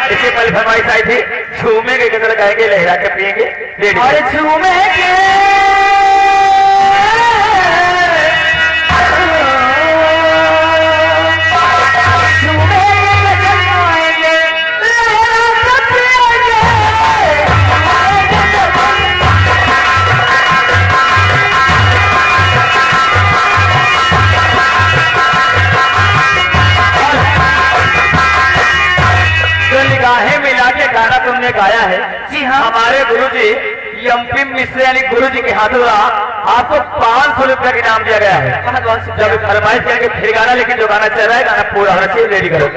इसके पहले फरमाइश आई थी झूमेंगे किधर कहेंगे लहरा के पिएंगे और झूमेंगे गाना तुमने गाया है। जी हाँ। हमारे गुरुजी एमपी मिश्र यानी गुरुजी के हाथों आपको 500 रुपया का इनाम दिया गया है। जब फरमाइश करेंगे फिर गाना, लेकिन जो गाना चल रहा है गाना पूरा होना चाहिए, रेडी करो।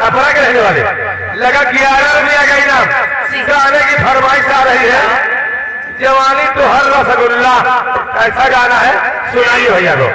छपरा के रहने वाले लगा 11 रुपया का इनाम। गाने की फरमाइश आ रही है, जवानी तो हर रसगुल्ला। ऐसा गाना है, सुनाइए भैया को।